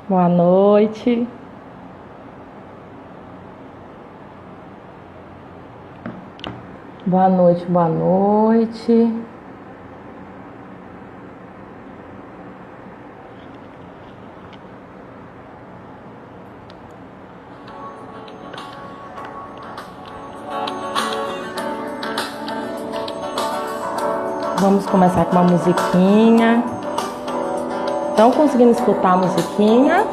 Boa noite. Boa noite, boa noite. Vamos começar com uma musiquinha. Estão conseguindo escutar a musiquinha?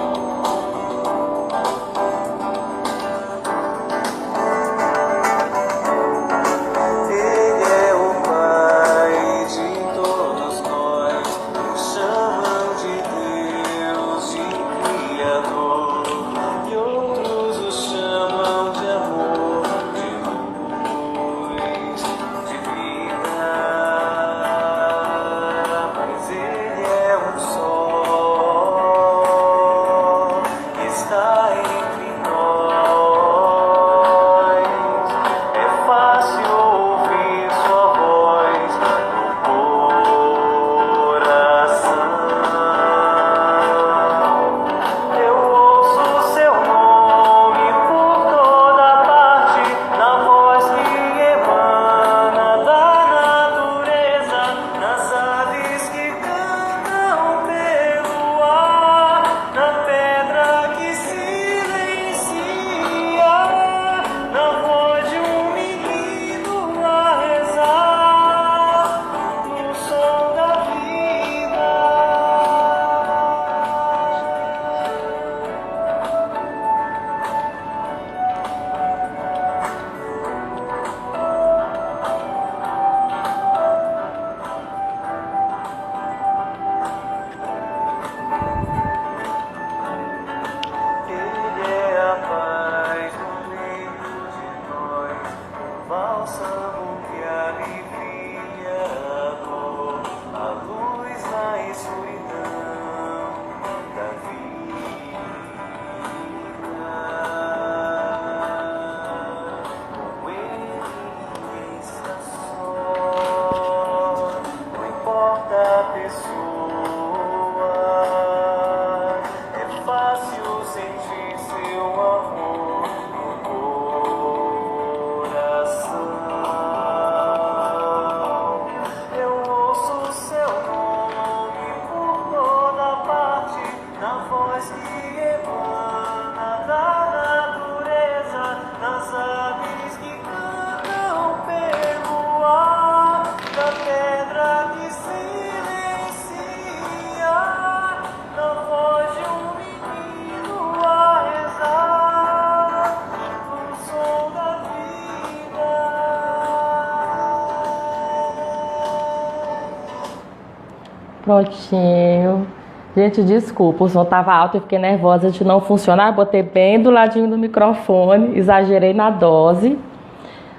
Prontinho. Gente, desculpa, o som estava alto e fiquei nervosa de não funcionar. Botei bem do ladinho do microfone, exagerei na dose,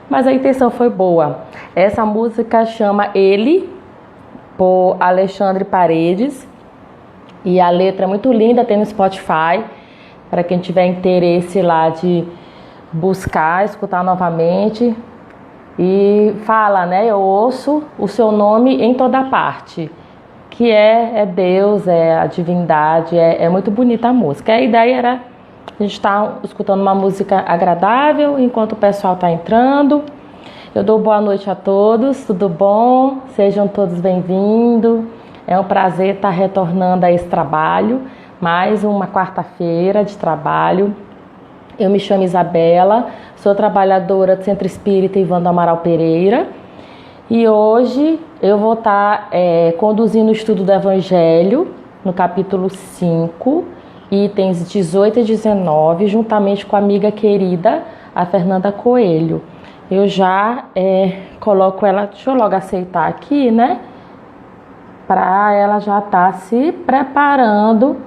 mas a intenção foi boa. Essa música chama Ele, por Alexandre Paredes, e a letra é muito linda, tem no Spotify, para quem tiver interesse lá de buscar, escutar novamente. E fala, né? Eu ouço o seu nome em toda parte. Que é Deus, é a divindade, é muito bonita a música. A ideia era a gente estar escutando uma música agradável enquanto o pessoal está entrando. Eu dou boa noite a todos, tudo bom? Sejam todos bem-vindos. É um prazer estar retornando a esse trabalho, mais uma quarta-feira de trabalho. Eu me chamo Isabela, sou trabalhadora do Centro Espírita Ivandro Amaral Pereira. E hoje eu vou estar conduzindo o estudo do Evangelho, no capítulo 5, itens 18 e 19, juntamente com a amiga querida, a Fernanda Coelho. Eu já coloco ela, deixa eu logo aceitar aqui, né? Para ela já estar se preparando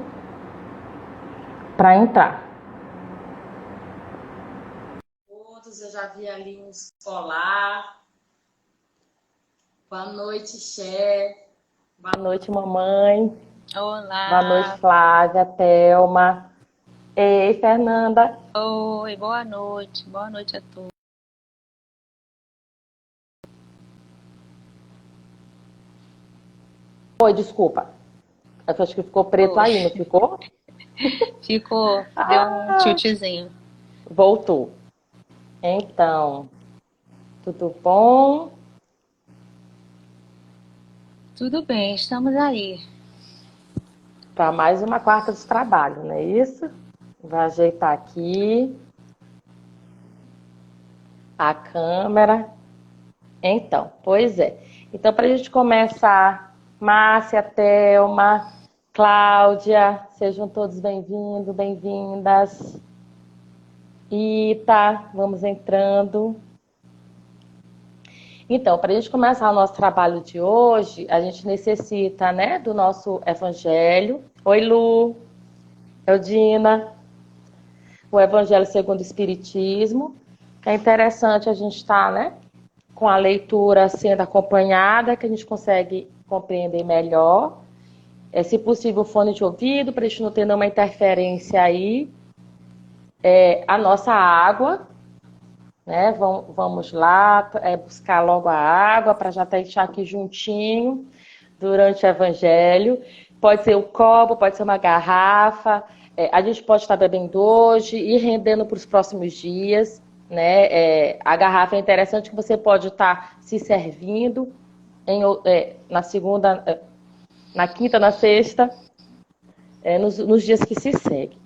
para entrar. Todos, eu já vi ali uns olá. Boa noite, Xé. Boa noite, mamãe. Olá. Boa noite, Flávia, Thelma. Ei, Fernanda. Oi, boa noite. Boa noite a todos. Oi, desculpa. Eu acho que ficou preto Oi. aí, não ficou? Ficou, deu um Ah, tiltzinho. voltou. Então, tudo bom? Tudo bem, estamos aí. Para mais uma quarta de trabalho, não é isso? Vou ajeitar aqui a câmera. Então, pois é. Então, para a gente começar, Márcia, Thelma, Cláudia, sejam todos bem-vindos, bem-vindas. Ita, vamos entrando. Então, para a gente começar o nosso trabalho de hoje, a gente necessita, né, do nosso evangelho. Oi, Lu, Eudina, o Evangelho segundo o Espiritismo. É interessante a gente estar, né, com a leitura sendo acompanhada, que a gente consegue compreender melhor. Se possível, fone de ouvido, para a gente não ter nenhuma interferência aí. A nossa água, né? Vamos lá, buscar logo a água para já deixar aqui juntinho durante o Evangelho. Pode ser um copo, pode ser uma garrafa. A gente pode estar bebendo hoje e rendendo para os próximos dias. Né? A garrafa é interessante que você pode estar se servindo na segunda, na quinta, na sexta, nos dias que se seguem.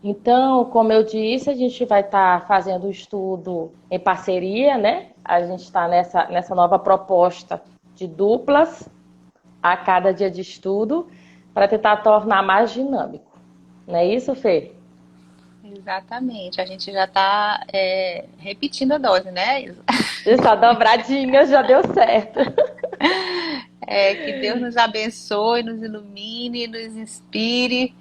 Então, como eu disse, a gente vai estar fazendo o estudo em parceria, né? A gente está nessa nova proposta de duplas a cada dia de estudo para tentar tornar mais dinâmico. Não é isso, Fê? Exatamente, a gente já está repetindo a dose, né, Isa? Essa dobradinha já deu certo. Que Deus nos abençoe, nos ilumine, nos inspire,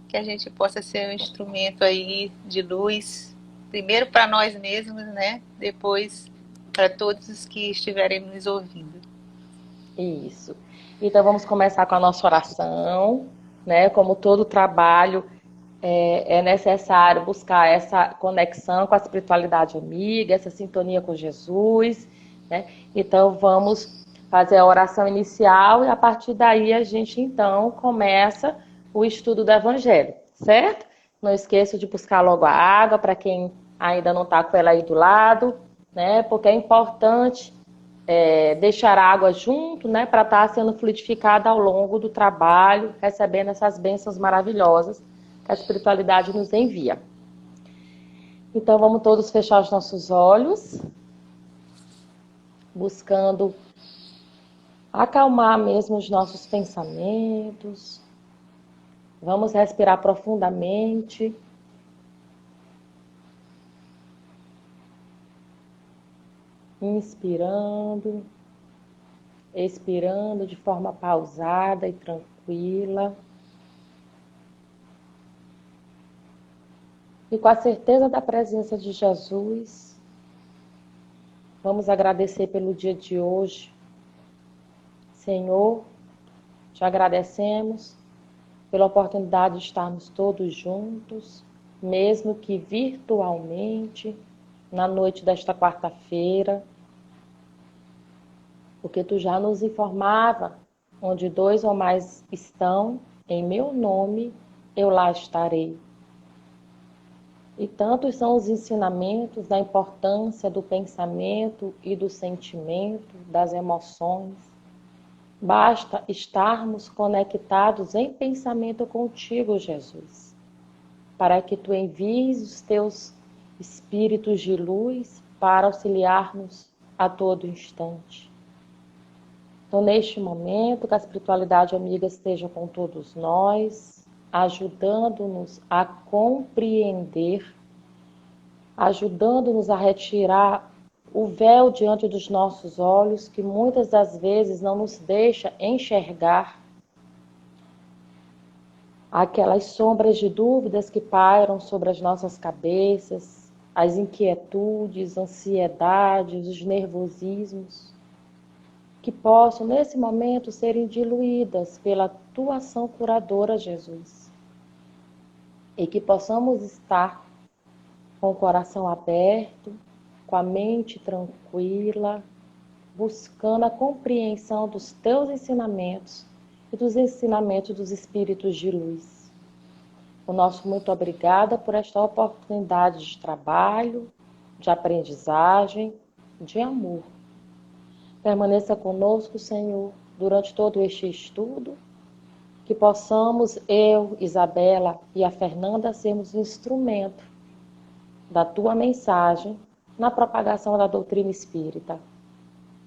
que a gente possa ser um instrumento aí de luz, primeiro para nós mesmos, né? Depois para todos os que estiverem nos ouvindo. Isso. Então vamos começar com a nossa oração, né? Como todo trabalho, é necessário buscar essa conexão com a espiritualidade amiga, essa sintonia com Jesus, né? Então vamos fazer a oração inicial e a partir daí a gente então começa o estudo do Evangelho, certo? Não esqueça de buscar logo a água para quem ainda não está com ela aí do lado, né? Porque é importante deixar a água junto, né? Para estar sendo fluidificada ao longo do trabalho, recebendo essas bênçãos maravilhosas que a espiritualidade nos envia. Então vamos todos fechar os nossos olhos, buscando acalmar mesmo os nossos pensamentos. Vamos respirar profundamente. Inspirando, expirando de forma pausada e tranquila. E com a certeza da presença de Jesus, vamos agradecer pelo dia de hoje. Senhor, te agradecemos pela oportunidade de estarmos todos juntos, mesmo que virtualmente, na noite desta quarta-feira, porque tu já nos informava, onde dois ou mais estão, em meu nome, eu lá estarei. E tantos são os ensinamentos da importância do pensamento e do sentimento, das emoções. Basta estarmos conectados em pensamento contigo, Jesus, para que tu envies os teus espíritos de luz para auxiliar-nos a todo instante. Então, neste momento, que a espiritualidade amiga esteja com todos nós, ajudando-nos a compreender, ajudando-nos a retirar o véu diante dos nossos olhos, que muitas das vezes não nos deixa enxergar aquelas sombras de dúvidas que pairam sobre as nossas cabeças, as inquietudes, ansiedades, os nervosismos, que possam, nesse momento, serem diluídas pela tua ação curadora, Jesus. E que possamos estar com o coração aberto, com a mente tranquila, buscando a compreensão dos teus ensinamentos e dos ensinamentos dos espíritos de luz. O nosso muito obrigada por esta oportunidade de trabalho, de aprendizagem, de amor. Permaneça conosco, Senhor, durante todo este estudo, que possamos, eu, Isabela e a Fernanda, sermos instrumento da tua mensagem na propagação da doutrina espírita.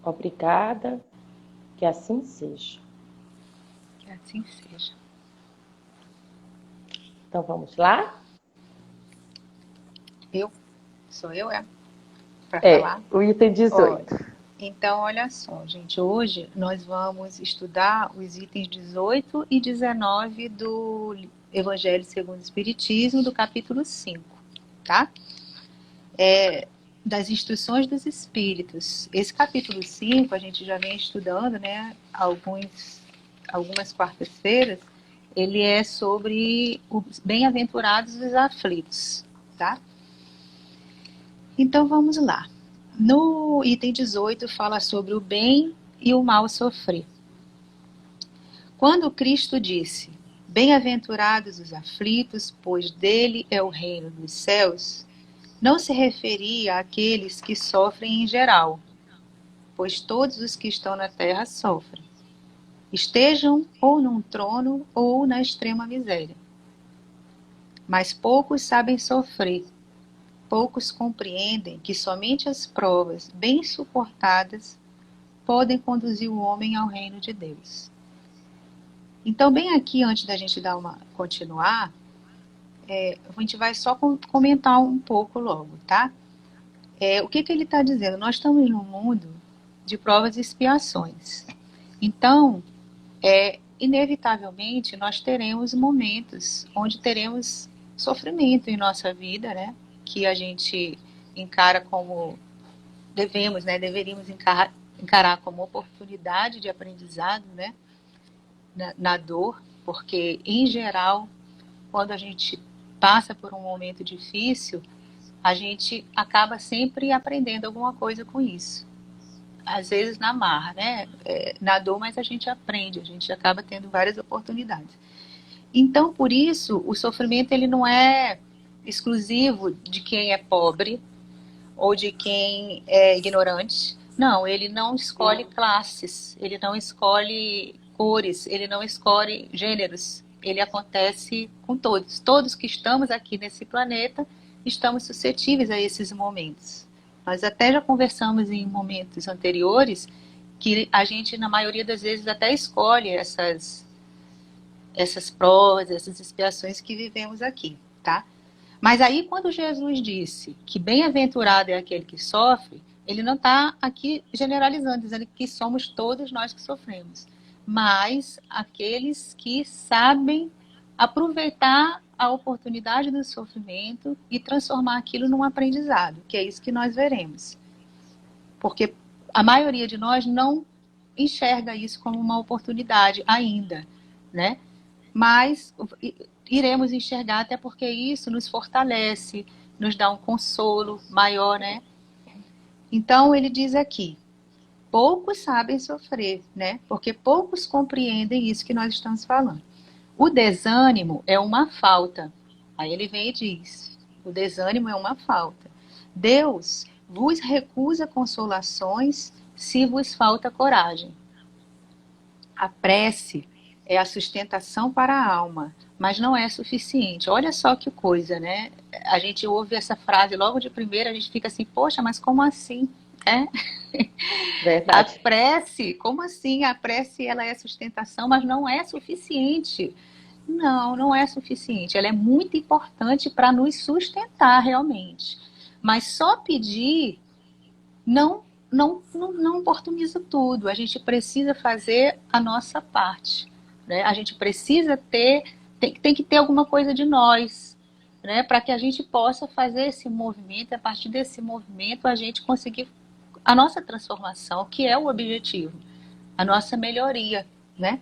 Obrigada, que assim seja. Que assim seja. Então vamos lá? Sou eu, é? Para É, falar? o item 18. Então, olha só, gente. Hoje nós vamos estudar os itens 18 e 19 do Evangelho segundo o Espiritismo, do capítulo 5, tá? Das instruções dos espíritos. Esse capítulo 5 a gente já vem estudando, né? Algumas quartas-feiras. Ele é sobre os bem-aventurados os aflitos, tá? Então vamos lá. No item 18 fala sobre o bem e o mal sofrer. Quando Cristo disse: Bem-aventurados os aflitos, pois dele é o reino dos céus, não se referia àqueles que sofrem em geral, pois todos os que estão na terra sofrem, estejam ou num trono ou na extrema miséria. Mas poucos sabem sofrer, poucos compreendem que somente as provas bem suportadas podem conduzir o homem ao reino de Deus. Então, bem aqui, antes da gente continuar, a gente vai só comentar um pouco logo, tá? O que ele está dizendo? Nós estamos num mundo de provas e expiações. Então, inevitavelmente, nós teremos momentos onde teremos sofrimento em nossa vida, né? Que a gente encara como deveríamos encarar como oportunidade de aprendizado, né? Na dor, porque, em geral, quando a gente passa por um momento difícil, a gente acaba sempre aprendendo alguma coisa com isso. Às vezes na marra, né? Na dor, mas a gente aprende, a gente acaba tendo várias oportunidades. Então, por isso, o sofrimento ele não é exclusivo de quem é pobre ou de quem é ignorante. Não, ele não escolhe classes, ele não escolhe cores, ele não escolhe gêneros. Ele acontece com todos. Todos que estamos aqui nesse planeta estamos suscetíveis a esses momentos. Nós até já conversamos em momentos anteriores que a gente, na maioria das vezes, até escolhe essas provas, essas expiações que vivemos aqui, tá? Mas aí, quando Jesus disse que bem-aventurado é aquele que sofre, ele não está aqui generalizando, dizendo que somos todos nós que sofremos, mas aqueles que sabem aproveitar a oportunidade do sofrimento e transformar aquilo num aprendizado, que é isso que nós veremos. Porque a maioria de nós não enxerga isso como uma oportunidade ainda, né? Mas iremos enxergar, até porque isso nos fortalece, nos dá um consolo maior, né? Então ele diz aqui, poucos sabem sofrer, né? Porque poucos compreendem isso que nós estamos falando. O desânimo é uma falta. Aí ele vem e diz, o desânimo é uma falta. Deus vos recusa consolações se vos falta coragem. A prece é a sustentação para a alma, mas não é suficiente. Olha só que coisa, né? A gente ouve essa frase logo de primeira, a gente fica assim, poxa, mas como assim? A Verdade. prece, como assim? A prece ela é sustentação, mas não é suficiente. Não, não é suficiente. Ela é muito importante para nos sustentar realmente. Mas só pedir não oportuniza tudo. A gente precisa fazer a nossa parte, né? A gente precisa tem que ter alguma coisa de nós, né? Para que a gente possa fazer esse movimento, a partir desse movimento a gente conseguir a nossa transformação, que é o objetivo, a nossa melhoria, né?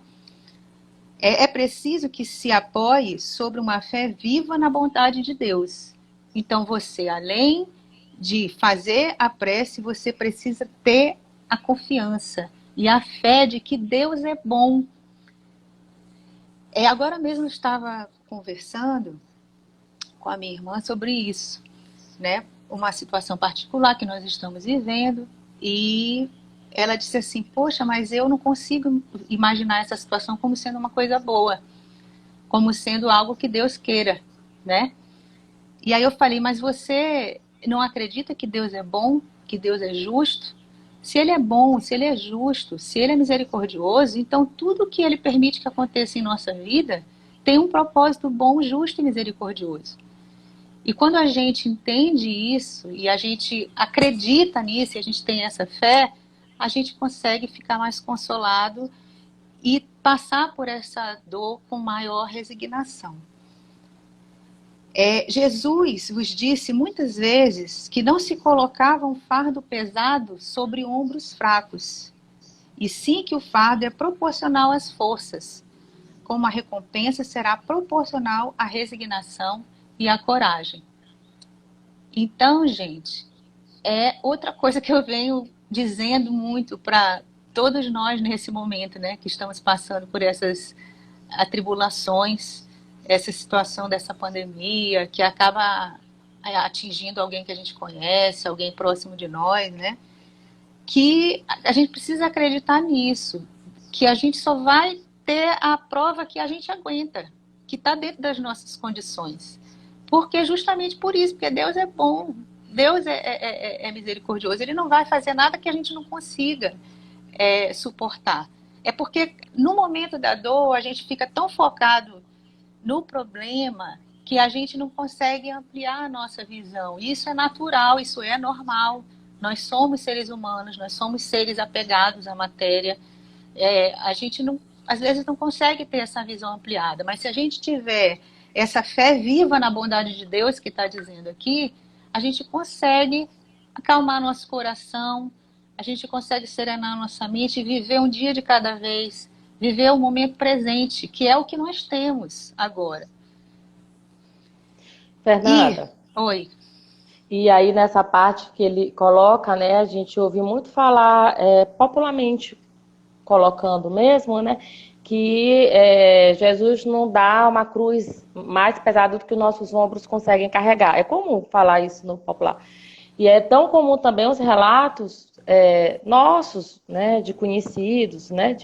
É preciso que se apoie sobre uma fé viva na bondade de Deus. Então você, além de fazer a prece, você precisa ter a confiança e a fé de que Deus é bom. Agora mesmo eu estava conversando com a minha irmã sobre isso, né? Uma situação particular que nós estamos vivendo, e ela disse assim: poxa, mas eu não consigo imaginar essa situação como sendo uma coisa boa, como sendo algo que Deus queira, né? E aí eu falei: mas você não acredita que Deus é bom, que Deus é justo? Se Ele é bom, se Ele é justo, se Ele é misericordioso, então tudo que Ele permite que aconteça em nossa vida tem um propósito bom, justo e misericordioso. E quando a gente entende isso, e a gente acredita nisso, e a gente tem essa fé, a gente consegue ficar mais consolado e passar por essa dor com maior resignação. Jesus vos disse muitas vezes que não se colocava um fardo pesado sobre ombros fracos, e sim que o fardo é proporcional às forças, como a recompensa será proporcional à resignação e à coragem. Então, gente, é outra coisa que eu venho dizendo muito para todos nós nesse momento, né, que estamos passando por essas atribulações, essa situação dessa pandemia que acaba atingindo alguém que a gente conhece, alguém próximo de nós, né? Que a gente precisa acreditar nisso, que a gente só vai ter a prova que a gente aguenta, que está dentro das nossas condições. Porque justamente por isso, porque Deus é bom, Deus é misericordioso, Ele não vai fazer nada que a gente não consiga suportar. É porque no momento da dor a gente fica tão focado no problema que a gente não consegue ampliar a nossa visão. Isso é natural, isso é normal. Nós somos seres humanos, nós somos seres apegados à matéria. A gente não, às vezes não consegue ter essa visão ampliada, mas se a gente tiver essa fé viva na bondade de Deus que está dizendo aqui, a gente consegue acalmar nosso coração, a gente consegue serenar nossa mente e viver um dia de cada vez, viver o momento presente, que é o que nós temos agora. Fernanda, Oi. e aí nessa parte que ele coloca, né, a gente ouve muito falar, popularmente colocando mesmo, né, que Jesus não dá uma cruz mais pesada do que os nossos ombros conseguem carregar. É comum falar isso no popular. E é tão comum também os relatos nossos, né, de conhecidos, né,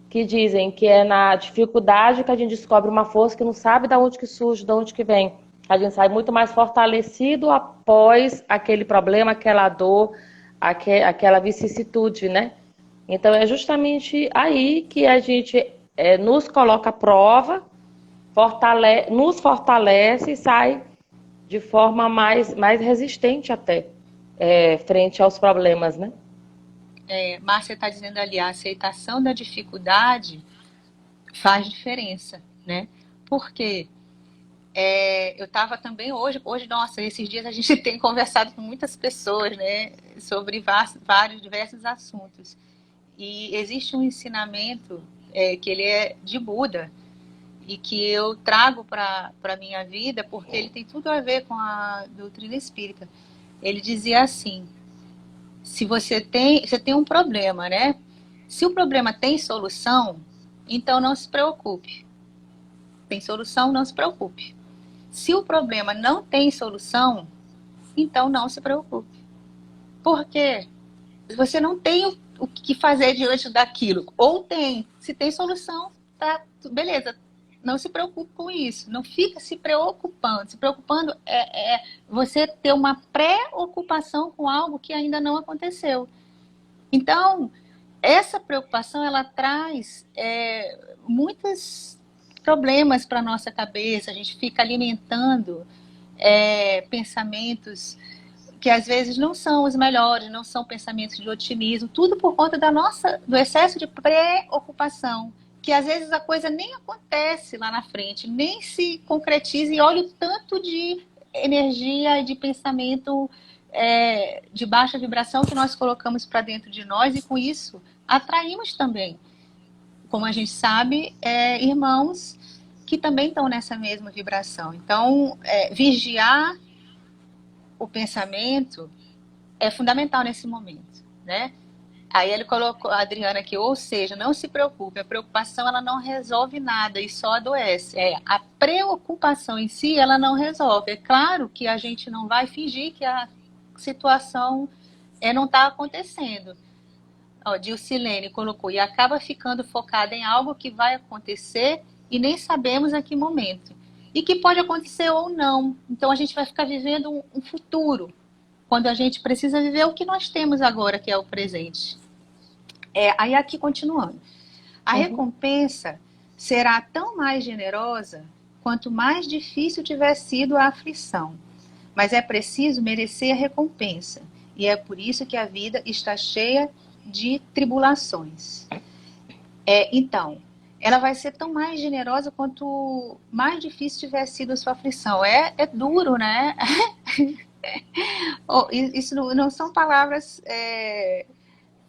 que dizem que é na dificuldade que a gente descobre uma força que não sabe de onde que surge, de onde que vem. A gente sai muito mais fortalecido após aquele problema, aquela dor, aquela vicissitude, né? Então é justamente aí que a gente nos coloca à prova, nos fortalece e sai de forma mais resistente até frente aos problemas, né? Márcia está dizendo ali, a aceitação da dificuldade faz diferença, né? Porque eu estava também hoje, nossa, esses dias a gente tem conversado com muitas pessoas, né, sobre vários, diversos assuntos. E existe um ensinamento que ele é de Buda e que eu trago para a minha vida porque ele tem tudo a ver com a doutrina espírita. Ele dizia assim: se você tem um problema, né? Se o problema tem solução, então não se preocupe. Tem solução, não se preocupe. Se o problema não tem solução, então não se preocupe. Por quê? Você não tem o que fazer diante daquilo. Ou tem. Se tem solução, tá, beleza. Não se preocupe com isso. Não fica se preocupando. Se preocupando é você ter uma preocupação com algo que ainda não aconteceu. Então, essa preocupação, ela traz muitos problemas para a nossa cabeça. A gente fica alimentando pensamentos que às vezes não são os melhores, não são pensamentos de otimismo, tudo por conta do excesso de preocupação, que às vezes a coisa nem acontece lá na frente, nem se concretiza, e olha o tanto de energia e de pensamento de baixa vibração que nós colocamos para dentro de nós, e com isso atraímos também, como a gente sabe, irmãos que também estão nessa mesma vibração. Então, vigiar o pensamento é fundamental nesse momento, né? Aí ele colocou, a Adriana aqui, ou seja, não se preocupe, a preocupação ela não resolve nada e só adoece. A preocupação em si, ela não resolve. É claro que a gente não vai fingir que a situação não está acontecendo. Ó, Dilcilene colocou, e acaba ficando focada em algo que vai acontecer e nem sabemos a que momento. E que pode acontecer ou não. Então a gente vai ficar vivendo um futuro, quando a gente precisa viver o que nós temos agora, que é o presente. Aí aqui continuando. A recompensa será tão mais generosa quanto mais difícil tiver sido a aflição. Mas é preciso merecer a recompensa. E é por isso que a vida está cheia de tribulações. Então, ela vai ser tão mais generosa quanto mais difícil tiver sido a sua aflição. É duro, né? Isso não são palavras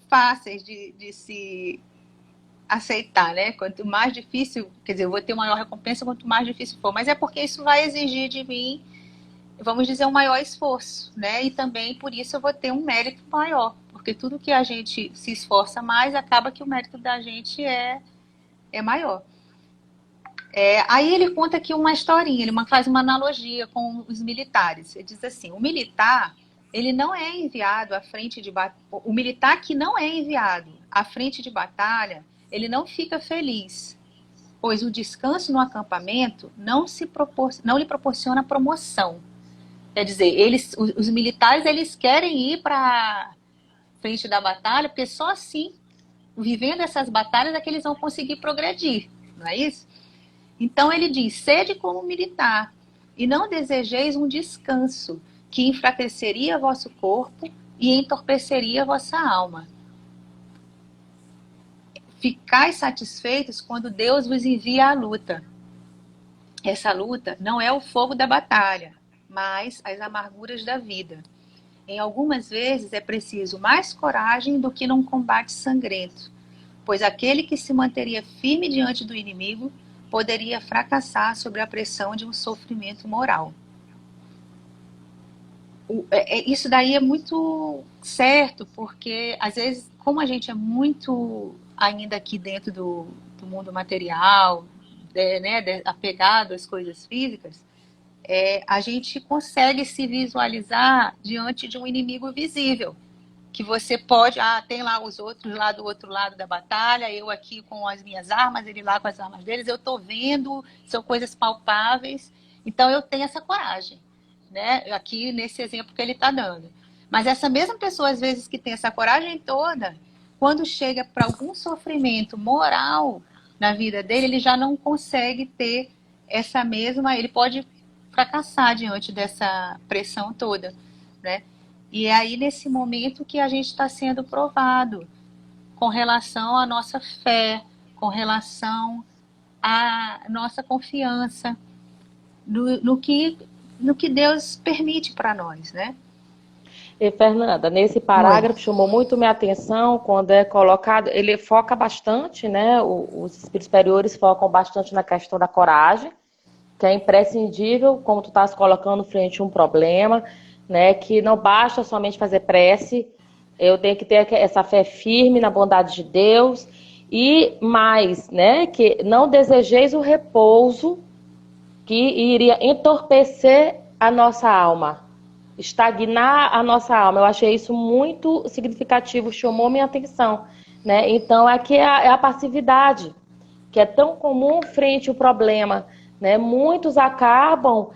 fáceis de se aceitar, né? Quanto mais difícil, quer dizer, eu vou ter maior recompensa quanto mais difícil for, mas é porque isso vai exigir de mim, vamos dizer, um maior esforço, né? E também por isso eu vou ter um mérito maior, porque tudo que a gente se esforça mais, acaba que o mérito da gente é maior. Aí ele conta aqui uma historinha, ele faz uma analogia com os militares. Ele diz assim, o militar, ele não é enviado à frente de batalha, o militar que não é enviado à frente de batalha, ele não fica feliz, pois o descanso no acampamento não lhe proporciona promoção. Quer dizer, os militares, eles querem ir para frente da batalha, porque só assim, vivendo essas batalhas, é que eles vão conseguir progredir, não é isso? Então ele diz, sede como militar, e não desejeis um descanso, que enfraqueceria vosso corpo e entorpeceria vossa alma. Ficais satisfeitos quando Deus vos envia a luta. Essa luta não é o fogo da batalha, mas as amarguras da vida. Em algumas vezes é preciso mais coragem do que num combate sangrento, pois aquele que se manteria firme diante do inimigo poderia fracassar sob a pressão de um sofrimento moral. Isso daí é muito certo, porque às vezes, como a gente é muito ainda aqui dentro do mundo material, né, apegado às coisas físicas, a gente consegue se visualizar diante de um inimigo visível, que você pode, tem lá os outros lá do outro lado da batalha, eu aqui com as minhas armas, ele lá com as armas deles, eu estou vendo, são coisas palpáveis, então eu tenho essa coragem, né? Aqui nesse exemplo que ele está dando. Mas essa mesma pessoa, às vezes, que tem essa coragem toda, quando chega para algum sofrimento moral na vida dele, ele já não consegue ter essa mesma, ele pode fracassar diante dessa pressão toda, né? E é aí nesse momento que a gente está sendo provado com relação à nossa fé, com relação à nossa confiança no que Deus permite para nós, né? E, Fernanda, nesse parágrafo chamou muito minha atenção quando é colocado, ele foca bastante, né? Os espíritos superiores focam bastante na questão da coragem, que é imprescindível, como tu estás colocando frente a um problema, né? Que não basta somente fazer prece, eu tenho que ter essa fé firme na bondade de Deus e mais, né? Que não desejeis o repouso que iria entorpecer a nossa alma, estagnar a nossa alma. Eu achei isso muito significativo, chamou minha atenção, né? Então aqui é a passividade, que é tão comum frente ao problema, né? Muitos acabam,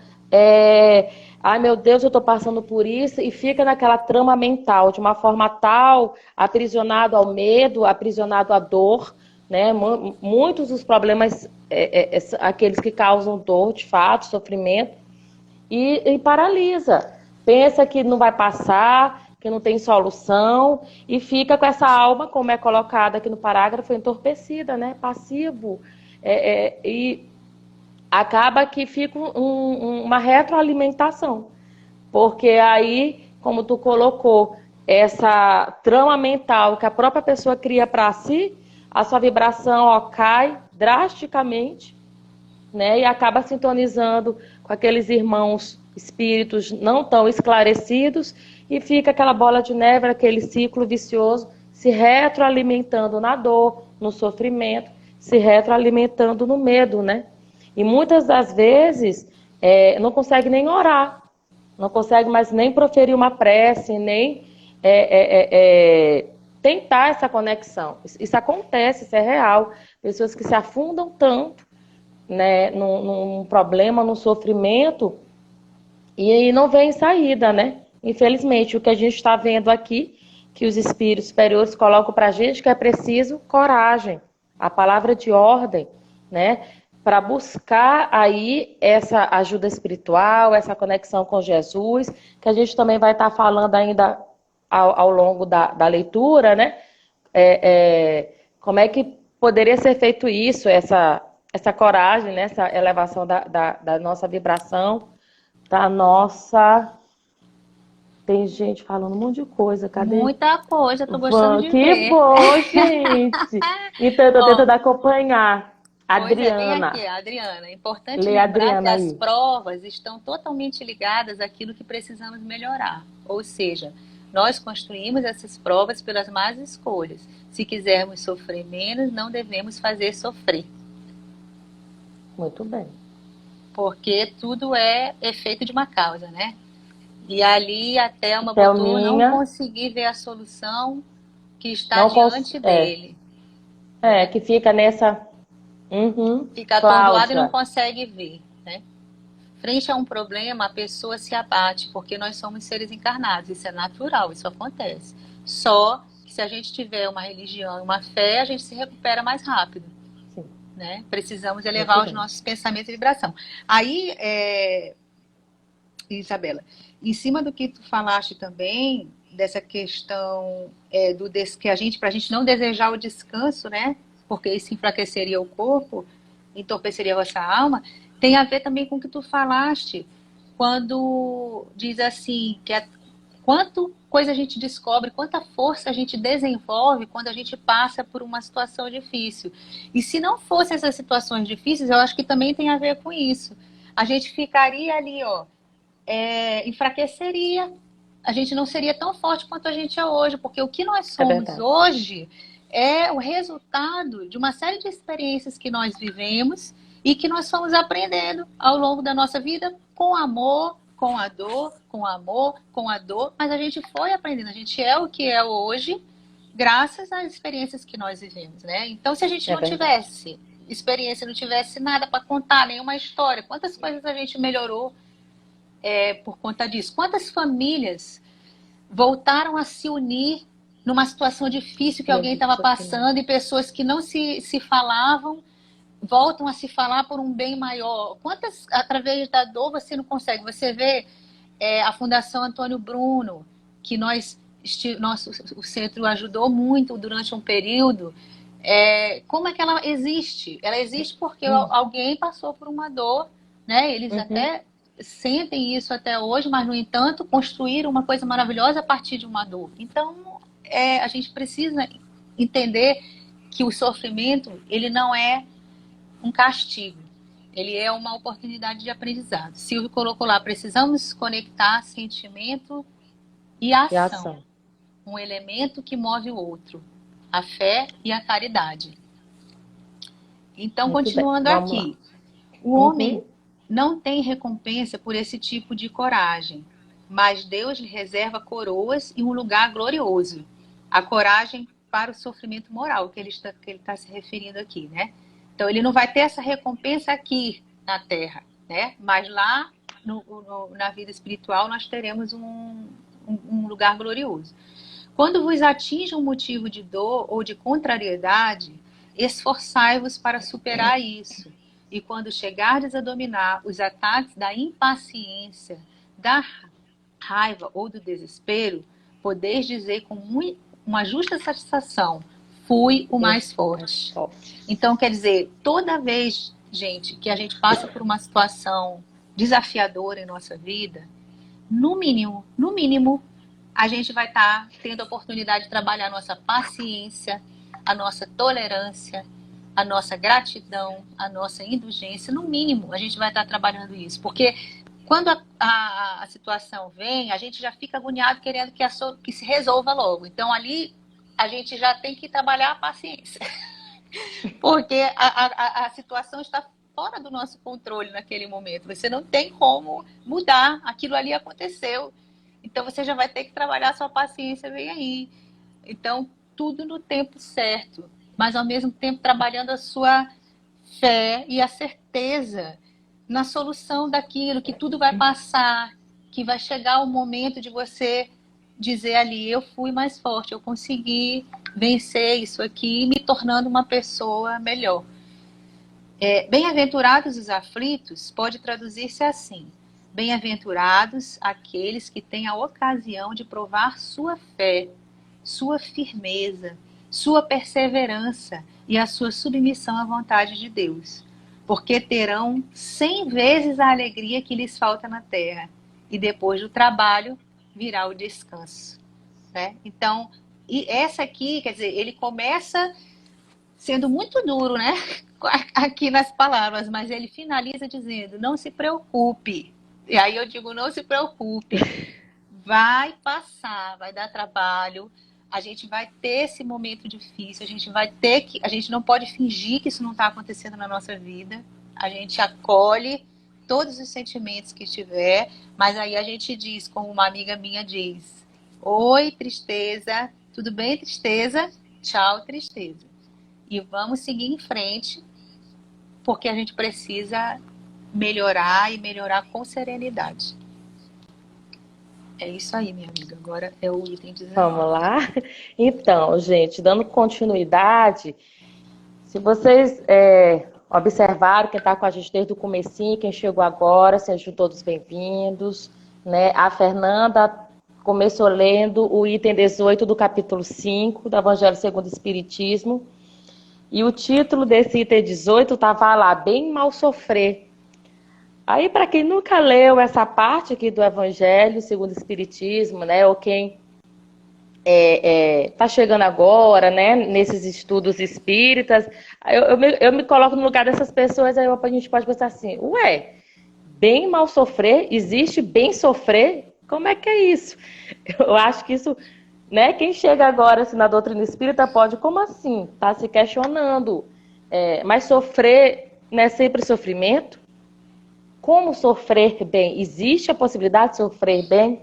ai meu Deus, eu estou passando por isso, e fica naquela trama mental, de uma forma tal, aprisionado ao medo, aprisionado à dor, né? Muitos dos problemas, aqueles que causam dor, de fato, sofrimento, e paralisa. Pensa que não vai passar, que não tem solução, e fica com essa alma, como é colocado aqui no parágrafo, entorpecida, né? Passivo, e acaba que fica uma retroalimentação, porque aí, como tu colocou, essa trama mental que a própria pessoa cria para si, a sua vibração cai drasticamente, né, e acaba sintonizando com aqueles irmãos espíritos não tão esclarecidos, e fica aquela bola de neve, aquele ciclo vicioso, se retroalimentando na dor, no sofrimento, se retroalimentando no medo, né? E muitas das vezes não consegue nem orar, não consegue mais nem proferir uma prece, nem tentar essa conexão. Isso acontece, isso é real. Pessoas que se afundam tanto, né, num problema, num sofrimento, e aí não vem saída, né? Infelizmente, o que a gente está vendo aqui, que os espíritos superiores colocam para a gente, que é preciso coragem, a palavra de ordem, né? Para buscar aí essa ajuda espiritual, essa conexão com Jesus, que a gente também vai estar falando ainda ao longo da leitura, né? Como é que poderia ser feito isso, essa coragem, né? Essa elevação da nossa vibração, da nossa... Tem gente falando um monte de coisa, cadê? Muita coisa, tô gostando de Que ver. bom, gente! Então, eu tô Ó, tentando acompanhar. pois é, vem aqui, Adriana, Adriana. É importante lê a lembrar que Adriana as aí. provas estão totalmente ligadas àquilo que precisamos melhorar. Ou seja, nós construímos essas provas pelas más escolhas. Se quisermos sofrer menos, não devemos fazer sofrer. Muito bem. Porque tudo é efeito de uma causa, né? E ali a Thelma botou não Thelminha, conseguir ver a solução que está não diante dele. que fica nessa. Uhum. Fica atordoado e não Cláudia, consegue ver, né? Frente a um problema, a pessoa se abate, porque nós somos seres encarnados, isso é natural, isso acontece. Só que se a gente tiver uma religião e uma fé, a gente se recupera mais rápido, sim, né? Precisamos elevar muito os bem. nossos pensamentos e vibração. Aí, Isabela, em cima do que tu falaste também, dessa questão que para a gente não desejar o descanso, né? Porque isso enfraqueceria o corpo, entorpeceria a vossa alma, tem a ver também com o que tu falaste, quando diz assim, quanto coisa a gente descobre, quanta força a gente desenvolve quando a gente passa por uma situação difícil. E se não fossem essas situações difíceis, eu acho que também tem a ver com isso. A gente ficaria ali, ó, enfraqueceria. A gente não seria tão forte quanto a gente é hoje, porque o que nós É somos verdade. hoje é o resultado de uma série de experiências que nós vivemos e que nós fomos aprendendo ao longo da nossa vida com amor, com a dor, com amor, com a dor, mas a gente foi aprendendo, a gente é o que é hoje graças às experiências que nós vivemos, né? Então, se a gente É não verdade. tivesse experiência, não tivesse nada para contar, nenhuma história, quantas coisas a gente melhorou por conta disso? Quantas famílias voltaram a se unir numa situação difícil que alguém Diante do estava sofrimento. passando e pessoas que não se falavam voltam a se falar por um bem maior? Quantas, através da dor, você não consegue? Você vê a Fundação Antônio Bruno, que o centro ajudou muito durante um período. Como é que ela existe? Ela existe porque alguém passou por uma dor, né? Eles Uhum. até sentem isso até hoje, mas, no entanto, construíram uma coisa maravilhosa a partir de uma dor. Então, a gente precisa entender que o sofrimento, ele não é um castigo. Ele é uma oportunidade de aprendizado. Silvio colocou lá, precisamos conectar sentimento e E a ação. ação. Um elemento que move o outro. A fé e a caridade. Então, Muito bem. continuando Vamos lá. aqui. O homem Uhum. não tem recompensa por esse tipo de coragem, mas Deus lhe reserva coroas e um lugar glorioso. A coragem para o sofrimento moral, que ele está se referindo aqui, né? Então, ele não vai ter essa recompensa aqui na Terra, né? Mas lá, na vida espiritual, nós teremos um lugar glorioso. Quando vos atinge um motivo de dor ou de contrariedade, esforçai-vos para superar isso. E quando chegardes a dominar os ataques da impaciência, da raiva ou do desespero, podeis dizer com uma justa satisfação: fui o Eu mais sou mais forte. forte. Então, quer dizer, toda vez, gente, que a gente passa por uma situação desafiadora em nossa vida, no mínimo, a gente vai estar tendo a oportunidade de trabalhar a nossa paciência, a nossa tolerância, a nossa gratidão, a nossa indulgência. No mínimo, a gente vai estar trabalhando isso. Porque quando a situação vem, a gente já fica agoniado querendo que se resolva logo. Então, ali, a gente já tem que trabalhar a paciência. Porque a situação está fora do nosso controle naquele momento. Você não tem como mudar. Aquilo ali aconteceu. Então, você já vai ter que trabalhar a sua paciência bem aí. Então, tudo no tempo certo. Mas, ao mesmo tempo, trabalhando a sua fé e a certeza na solução daquilo, que tudo vai passar, que vai chegar o momento de você dizer ali, eu fui mais forte, eu consegui vencer isso aqui, me tornando uma pessoa melhor. Bem-aventurados os aflitos pode traduzir-se assim: bem-aventurados aqueles que têm a ocasião de provar sua fé, sua firmeza, sua perseverança e a sua submissão à vontade de Deus, porque terão 100 vezes a alegria que lhes falta na terra, e depois do trabalho virá o descanso, né? Então, e essa aqui, quer dizer, ele começa sendo muito duro, né? Aqui nas palavras, mas ele finaliza dizendo, não se preocupe. E aí eu digo, não se preocupe. Vai passar, vai dar trabalho, a gente vai ter esse momento difícil, a gente não pode fingir que isso não está acontecendo na nossa vida, a gente acolhe todos os sentimentos que tiver, mas aí a gente diz, como uma amiga minha diz, oi, tristeza, tudo bem, tristeza? Tchau, tristeza. E vamos seguir em frente, porque a gente precisa melhorar e melhorar com serenidade. É isso aí, minha amiga. Agora é o item 19. Vamos lá? Então, gente, dando continuidade, se vocês observaram, quem está com a gente desde o comecinho, quem chegou agora, sejam todos bem-vindos, né? A Fernanda começou lendo o item 18 do capítulo 5 do Evangelho segundo o Espiritismo, e o título desse item 18 estava lá, Bem Mal Sofrer. Aí, para quem nunca leu essa parte aqui do Evangelho segundo o Espiritismo, né, ou quem está chegando agora, né, nesses estudos espíritas, eu me coloco no lugar dessas pessoas, aí a gente pode pensar assim, ué, bem mal sofrer? Existe bem sofrer? Como é que é isso? Eu acho que isso, né, quem chega agora assim, na doutrina espírita pode, como assim? Tá se questionando. Mas sofrer não é sempre sofrimento? Como sofrer bem? Existe a possibilidade de sofrer bem?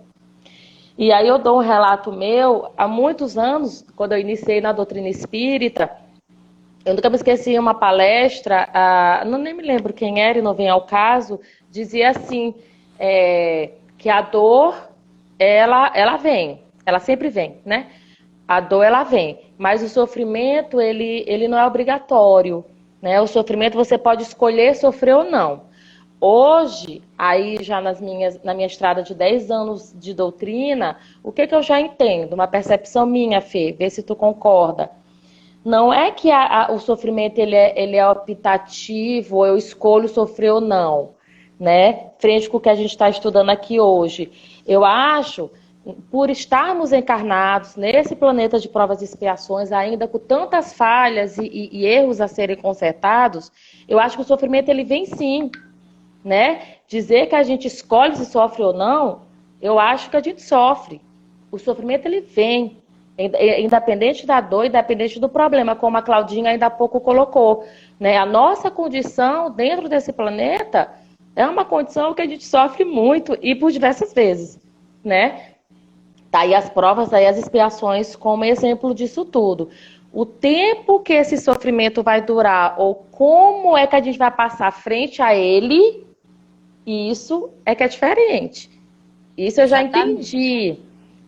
E aí eu dou um relato meu, há muitos anos, quando eu iniciei na doutrina espírita, eu nunca me esqueci uma palestra, não nem me lembro quem era e não vem ao caso, dizia assim, que a dor, ela vem, ela sempre vem, né? A dor, ela vem, mas o sofrimento, ele não é obrigatório, né? O sofrimento você pode escolher sofrer ou não. Hoje, aí já na minha estrada de 10 anos de doutrina, o que eu já entendo? Uma percepção minha, Fê, vê se tu concorda. Não é que o sofrimento ele é optativo, ou eu escolho sofrer ou não, né? Frente com o que a gente está estudando aqui hoje. Eu acho, por estarmos encarnados nesse planeta de provas e expiações, ainda com tantas falhas e erros a serem consertados, eu acho que o sofrimento ele vem sim. Né? Dizer que a gente escolhe se sofre ou não, eu acho que a gente sofre. O sofrimento ele vem, independente da dor, independente do problema, como a Claudinha ainda há pouco colocou. Né? A nossa condição dentro desse planeta é uma condição que a gente sofre muito e por diversas vezes. Né? Tá aí as provas, aí as expiações como exemplo disso tudo. O tempo que esse sofrimento vai durar ou como é que a gente vai passar frente a ele, isso é que é diferente. Isso eu já entendi.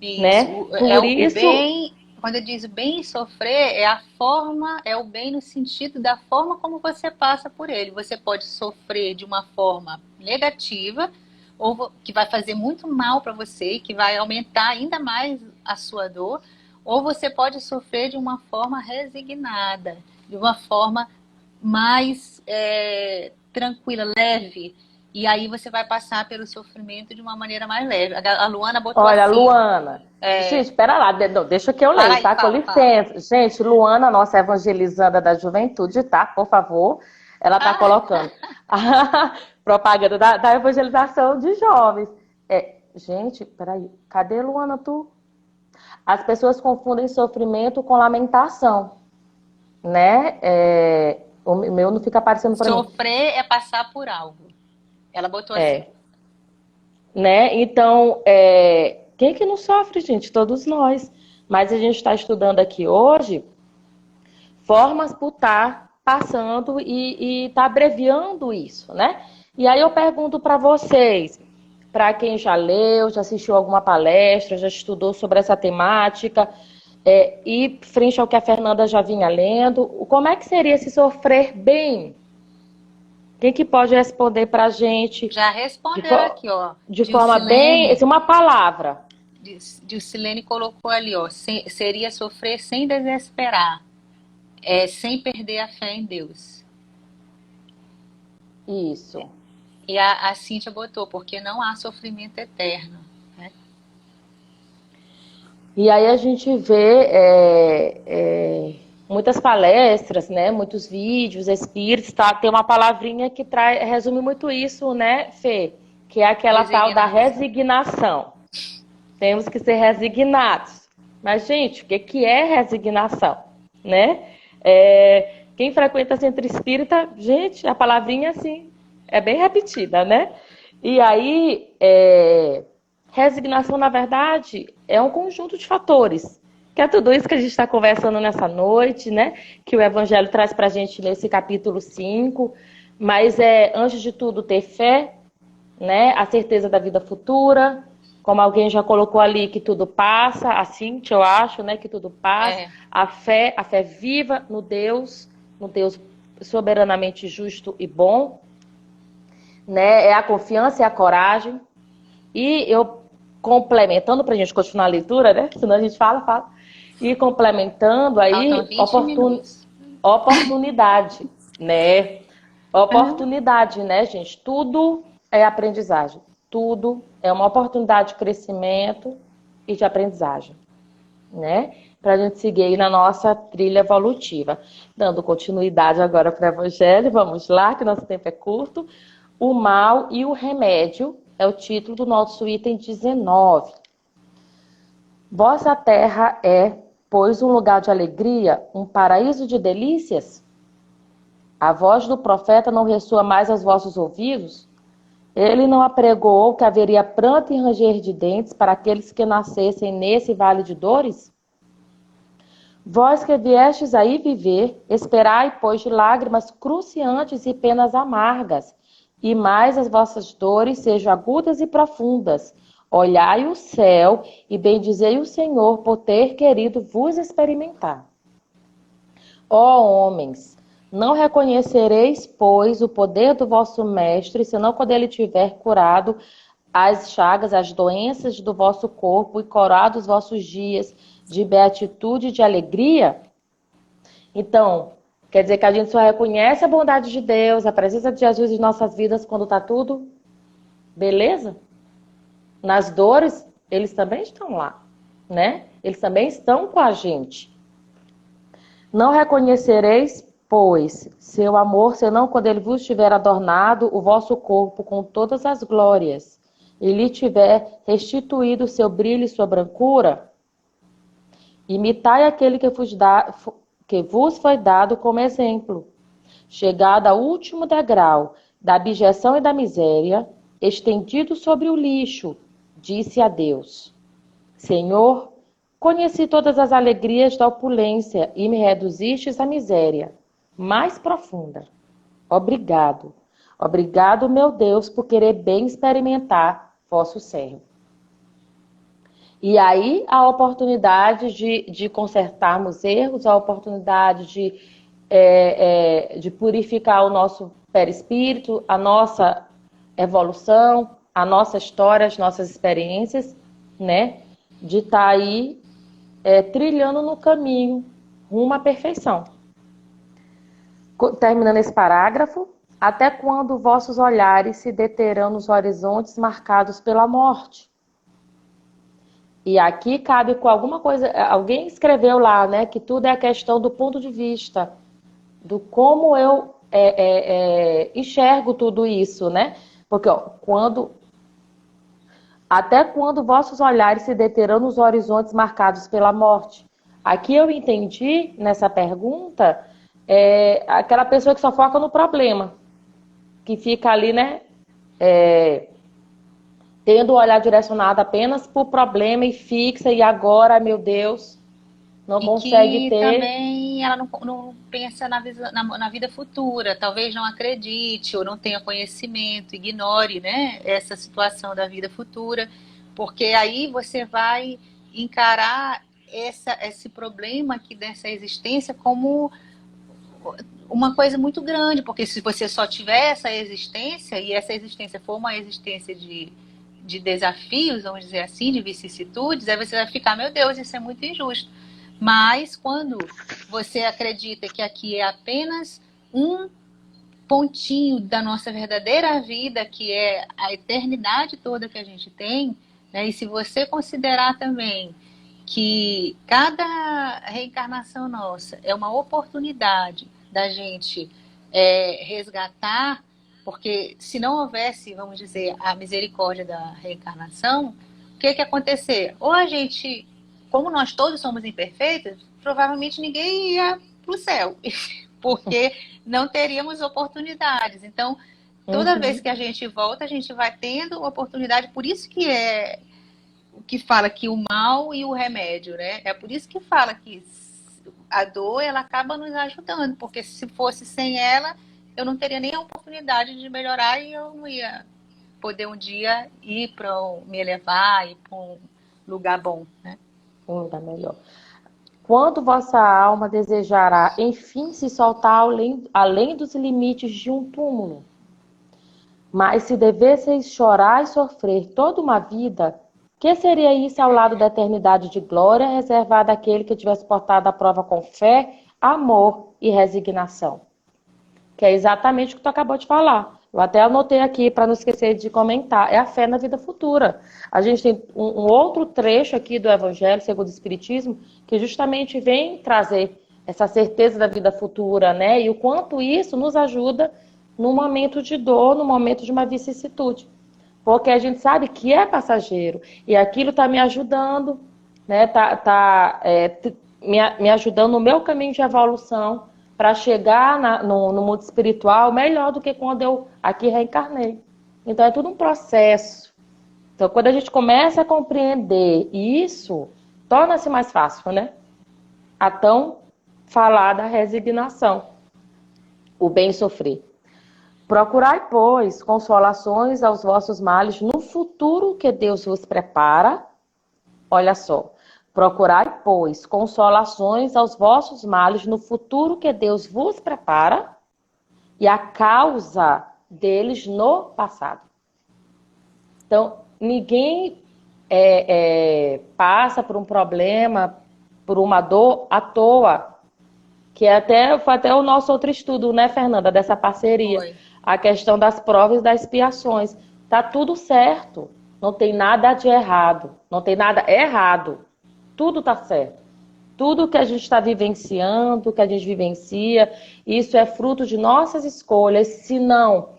Isso. Né? Por isso... bem, quando eu digo bem sofrer, é a forma, é o bem no sentido da forma como você passa por ele. Você pode sofrer de uma forma negativa, ou que vai fazer muito mal para você, que vai aumentar ainda mais a sua dor, ou você pode sofrer de uma forma resignada, de uma forma mais tranquila, leve. E aí você vai passar pelo sofrimento de uma maneira mais leve. A Luana botou Olha, assim. Luana. Gente, espera lá, deixa que eu leio, aí, tá? Com licença. Gente, Luana, nossa evangelizanda da juventude, tá? Por favor. Ela tá colocando a propaganda da evangelização de jovens. Gente, peraí. Cadê, Luana, tu? As pessoas confundem sofrimento com lamentação, né? O meu não fica aparecendo para mim. Sofrer é passar por algo. Ela botou assim. É, né? Então, quem que não sofre, gente? Todos nós. Mas a gente está estudando aqui hoje formas por estar passando e estar abreviando isso, né? E aí eu pergunto para vocês, para quem já leu, já assistiu alguma palestra, já estudou sobre essa temática, e frente ao que a Fernanda já vinha lendo, como é que seria se sofrer bem? Quem que pode responder para a gente Já de, responderam aqui, ó. de forma bem, assim, uma palavra? Dilcilene colocou ali, ó. Seria sofrer sem desesperar. Sem perder a fé em Deus. Isso. E a Cíntia botou, porque não há sofrimento eterno. Né? E aí a gente vê muitas palestras, né, muitos vídeos espíritos, tá? Tem uma palavrinha que resume muito isso, né, Fê? Que é aquela tal da resignação. Temos que ser resignados. Mas, gente, o que é resignação? Né? Quem frequenta centro espírita, gente, a palavrinha assim é bem repetida, né? E aí, resignação, na verdade, é um conjunto de fatores. Que é tudo isso que a gente está conversando nessa noite, né? Que o Evangelho traz para a gente nesse capítulo 5. Mas antes de tudo, ter fé, né? A certeza da vida futura. Como alguém já colocou ali, que tudo passa. A Cíntia, eu acho, né? Que tudo passa. A fé viva no Deus soberanamente justo e bom. Né? É a confiança e a coragem. E eu complementando, para a gente continuar a leitura, né? Senão a gente fala. E complementando aí, oportunidade, né? Oportunidade, né, gente? Tudo é aprendizagem. Tudo é uma oportunidade de crescimento e de aprendizagem, né? Para a gente seguir aí na nossa trilha evolutiva. Dando continuidade agora para o Evangelho, vamos lá, que nosso tempo é curto. O mal e o remédio é o título do nosso item 19. Vossa terra é, pois, um lugar de alegria, um paraíso de delícias? A voz do profeta não ressoa mais aos vossos ouvidos? Ele não apregoou que haveria pranto e ranger de dentes para aqueles que nascessem nesse vale de dores? Vós que viestes aí viver, esperai, pois, de lágrimas cruciantes e penas amargas, e mais as vossas dores sejam agudas e profundas. Olhai o céu e bendizei o Senhor por ter querido vos experimentar. Ó homens, não reconhecereis, pois, o poder do vosso mestre, senão quando ele tiver curado as chagas, as doenças do vosso corpo e corado os vossos dias de beatitude e de alegria? Então, quer dizer que a gente só reconhece a bondade de Deus, a presença de Jesus em nossas vidas quando está tudo beleza? Nas dores, eles também estão lá, né? Eles também estão com a gente. Não reconhecereis, pois, seu amor, senão quando ele vos tiver adornado o vosso corpo com todas as glórias, e lhe tiver restituído seu brilho e sua brancura? Imitai aquele que vos foi dado como exemplo. Chegado ao último degrau da abjeção e da miséria, estendido sobre o lixo, disse a Deus: Senhor, conheci todas as alegrias da opulência e me reduzistes à miséria mais profunda. Obrigado. Obrigado, meu Deus, por querer bem experimentar vosso servo. E aí a oportunidade de consertarmos erros, a oportunidade de purificar o nosso perispírito, a nossa evolução, a nossa história, as nossas experiências, né? De estar aí trilhando no caminho rumo à perfeição. Terminando esse parágrafo, até quando vossos olhares se deterão nos horizontes marcados pela morte? E aqui cabe com alguma coisa, alguém escreveu lá, né, que tudo é a questão do ponto de vista, do como eu enxergo tudo isso, né? Porque, ó, quando Até quando vossos olhares se deterão nos horizontes marcados pela morte? Aqui eu entendi, nessa pergunta, aquela pessoa que só foca no problema, que fica ali, né, tendo o olhar direcionado apenas para o problema e fixa, e agora, meu Deus, não E consegue que ter. também ela não pensa na vida futura, talvez não acredite ou não tenha conhecimento, ignore, né, essa situação da vida futura, porque aí você vai encarar esse problema aqui dessa existência como uma coisa muito grande, porque se você só tiver essa existência, e essa existência for uma existência de desafios, vamos dizer assim, de vicissitudes, aí você vai ficar, meu Deus, isso é muito injusto. Mas quando você acredita que aqui é apenas um pontinho da nossa verdadeira vida, que é a eternidade toda que a gente tem, né? E se você considerar também que cada reencarnação nossa é uma oportunidade da gente resgatar, porque se não houvesse, vamos dizer, a misericórdia da reencarnação, o que que ia acontecer? Ou a gente, como nós todos somos imperfeitos, provavelmente ninguém ia para o céu, porque não teríamos oportunidades. Então, toda vez Uhum. que a gente volta, a gente vai tendo oportunidade, por isso que o que fala que o mal e o remédio, né? É por isso que fala que a dor, ela acaba nos ajudando, porque se fosse sem ela, eu não teria nem a oportunidade de melhorar e eu não ia poder um dia ir para me elevar, ir para um lugar bom, né? Ainda melhor. Quando vossa alma desejará, enfim, se soltar além dos limites de um túmulo, mas se devesseis chorar e sofrer toda uma vida, que seria isso ao lado da eternidade de glória reservada àquele que tivesse portado a prova com fé, amor e resignação? Que é exatamente o que tu acabou de falar. Eu até anotei aqui para não esquecer de comentar. É a fé na vida futura. A gente tem um outro trecho aqui do Evangelho segundo o Espiritismo que justamente vem trazer essa certeza da vida futura, né? E o quanto isso nos ajuda no momento de dor, no momento de uma vicissitude. Porque a gente sabe que é passageiro e aquilo está me ajudando, né? Me ajudando no meu caminho de evolução para chegar no mundo espiritual melhor do que quando eu aqui reencarnei. Então é tudo um processo. Então quando a gente começa a compreender isso, torna-se mais fácil, né? A tão falada resignação, o bem sofrer. Procurai, pois, consolações aos vossos males no futuro que Deus vos prepara. Olha só. Procurai, pois, consolações aos vossos males no futuro que Deus vos prepara e a causa deles no passado. Então, ninguém passa por um problema, por uma dor à toa. Que foi até o nosso outro estudo, né, Fernanda, dessa parceria. Foi. A questão das provas e das expiações. Tá tudo certo. Não tem nada de errado. Não tem nada errado. Tudo tá certo. Tudo que a gente está vivenciando, que a gente vivencia, isso é fruto de nossas escolhas, se não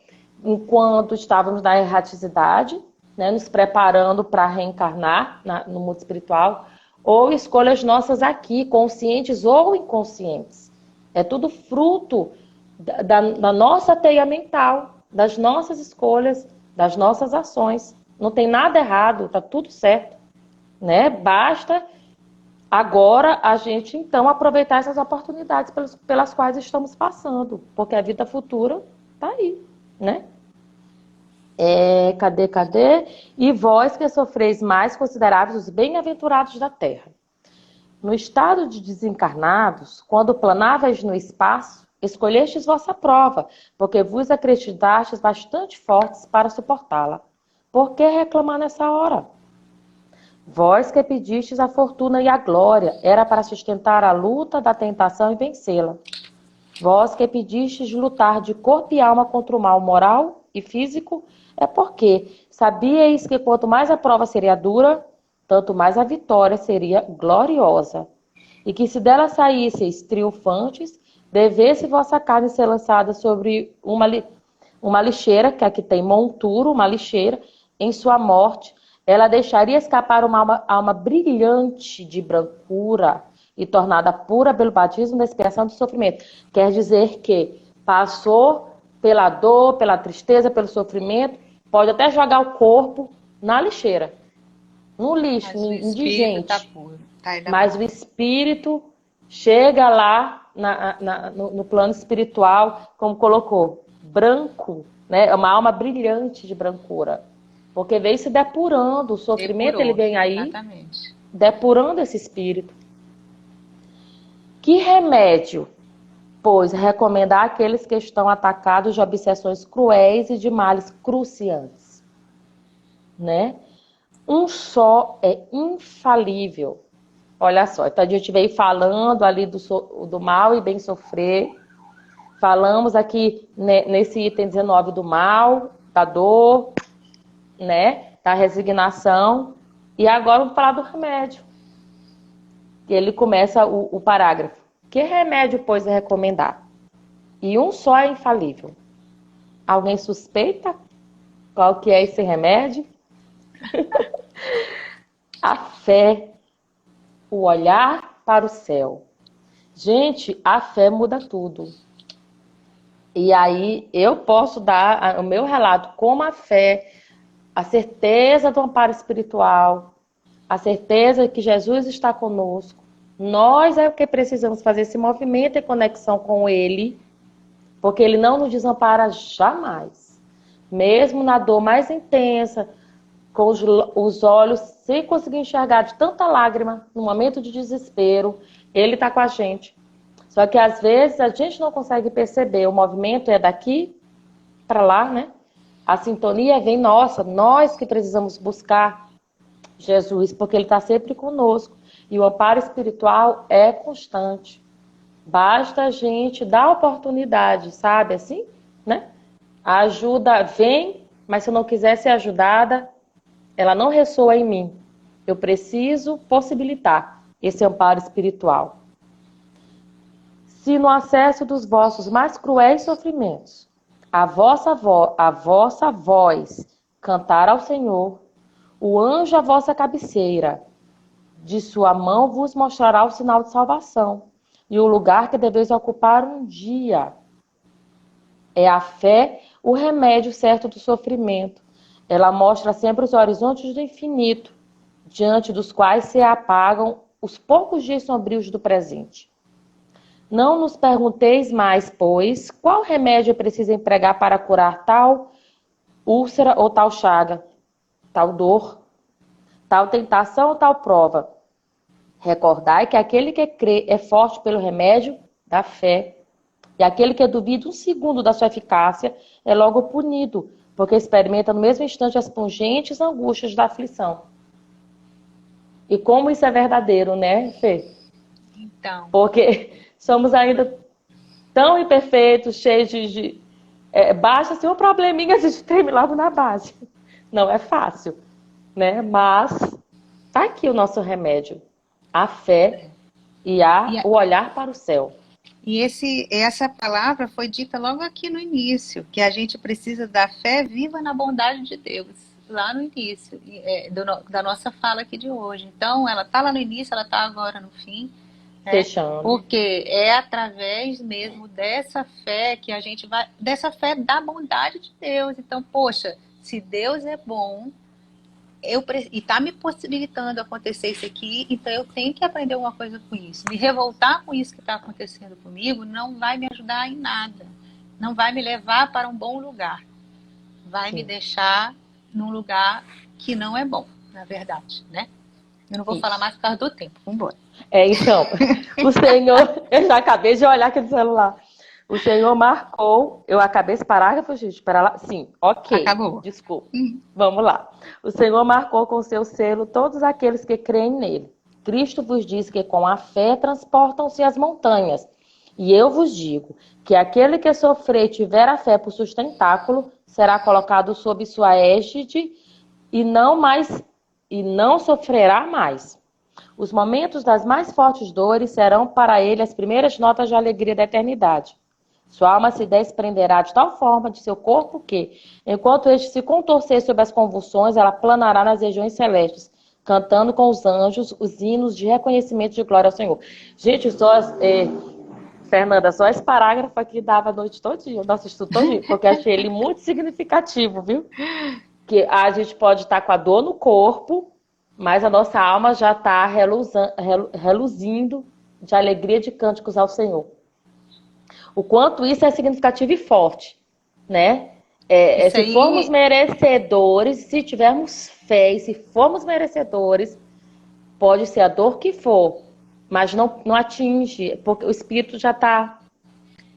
enquanto estávamos na erraticidade, né, nos preparando para reencarnar no mundo espiritual, ou escolhas nossas aqui, conscientes ou inconscientes. É tudo fruto da nossa teia mental, das nossas escolhas, das nossas ações. Não tem nada errado, tá tudo certo, né? Basta agora a gente então aproveitar essas oportunidades pelas quais estamos passando, porque a vida futura tá aí, né? Cadê? E vós que sofreis mais, consideráveis os bem-aventurados da terra. No estado de desencarnados, quando planáveis no espaço, escolhestes vossa prova, porque vos acreditastes bastante fortes para suportá-la. Por que reclamar nessa hora? Vós que pedistes a fortuna e a glória, era para sustentar a luta da tentação e vencê-la. Vós que pedistes lutar de corpo e alma contra o mal moral e físico, é porque sabíeis que quanto mais a prova seria dura, tanto mais a vitória seria gloriosa. E que se dela saísseis triunfantes, devesse vossa carne ser lançada sobre uma lixeira, que aqui tem monturo, uma lixeira, em sua morte, ela deixaria escapar uma alma brilhante de brancura e tornada pura pelo batismo da expiação do sofrimento. Quer dizer que passou pela dor, pela tristeza, pelo sofrimento, pode até jogar o corpo na lixeira, no lixo, Mas o espírito indigente. está puro. Tá ainda Mas o espírito chega lá no plano espiritual, como colocou, branco, né? É uma alma brilhante de brancura. Porque veio se depurando, o sofrimento ele depurou, vem aí, exatamente. depurando esse espírito. Que remédio, pois, recomendar àqueles que estão atacados de obsessões cruéis e de males cruciantes, né? Um só é infalível. Olha só, então a gente veio falando ali do mal e bem sofrer. Falamos aqui nesse item 19 do mal, da dor, né? Da resignação. E agora vamos falar do remédio. Ele começa o parágrafo. Que remédio, pois, é recomendar? E um só é infalível. Alguém suspeita qual que é esse remédio? A fé, o olhar para o céu. Gente, a fé muda tudo. E aí eu posso dar o meu relato como a fé, a certeza do amparo espiritual, a certeza que Jesus está conosco. Nós é o que precisamos fazer esse movimento e conexão com Ele, porque Ele não nos desampara jamais. Mesmo na dor mais intensa, com os olhos sem conseguir enxergar de tanta lágrima, no momento de desespero, Ele está com a gente. Só que às vezes a gente não consegue perceber, o movimento é daqui para lá, né? A sintonia vem nossa, nós que precisamos buscar Jesus, porque Ele está sempre conosco. E o amparo espiritual é constante. Basta a gente dar oportunidade, sabe assim, né? A ajuda vem, mas se eu não quiser ser ajudada, ela não ressoa em mim. Eu preciso possibilitar esse amparo espiritual. Se no acesso dos vossos mais cruéis sofrimentos, a vossa voz cantar ao Senhor, o anjo à vossa cabeceira, de sua mão vos mostrará o sinal de salvação e o lugar que deveis ocupar um dia. É a fé o remédio certo do sofrimento. Ela mostra sempre os horizontes do infinito, diante dos quais se apagam os poucos dias sombrios do presente. Não nos pergunteis mais, pois, qual remédio é preciso empregar para curar tal úlcera ou tal chaga, tal dor, tal tentação ou tal prova. Recordai que aquele que crê é forte pelo remédio da fé, e aquele que duvida um segundo da sua eficácia é logo punido, porque experimenta no mesmo instante as pungentes angústias da aflição. E como isso é verdadeiro, né, Fê? Então, Porque somos ainda tão imperfeitos, cheios de baixa assim, um probleminha a gente treme logo na base. Não é fácil, né? Mas tá aqui o nosso remédio. A fé e o olhar para o céu. E essa palavra foi dita logo aqui no início, que a gente precisa da fé viva na bondade de Deus, lá no início da nossa fala aqui de hoje. Então, ela está lá no início, ela está agora no fim. Fechando. Porque é através mesmo dessa fé que a gente vai, dessa fé da bondade de Deus. Então, poxa, se Deus é bom, e está me possibilitando acontecer isso aqui, então eu tenho que aprender alguma coisa com isso. Me revoltar com isso que está acontecendo comigo não vai me ajudar em nada. Não vai me levar para um bom lugar. Vai me deixar num lugar que não é bom, na verdade, né? Eu não vou falar mais por causa do tempo. Vamos embora. Então, o Senhor... Eu já acabei de olhar aqui no celular. O Senhor marcou... Eu acabei esse parágrafo, gente? Espera lá. Sim, ok. Acabou. Desculpa. Vamos lá. O Senhor marcou com seu selo todos aqueles que creem nele. Cristo vos diz que com a fé transportam-se as montanhas. E eu vos digo que aquele que sofrer e tiver a fé por sustentáculo será colocado sob sua égide e não sofrerá mais. Os momentos das mais fortes dores serão para ele as primeiras notas de alegria da eternidade. Sua alma se desprenderá de tal forma de seu corpo que, enquanto este se contorcer sob as convulsões, ela planará nas regiões celestes, cantando com os anjos os hinos de reconhecimento de glória ao Senhor. Gente, Fernanda, só esse parágrafo aqui dava a noite todinha, o nosso estudo todinho, porque achei ele muito significativo, viu? Que a gente pode estar com a dor no corpo, mas a nossa alma já está reluzindo de alegria de cânticos ao Senhor. O quanto isso é significativo e forte, né? Se formos merecedores, se tivermos fé e se formos merecedores, pode ser a dor que for, mas não atinge, porque o espírito já está...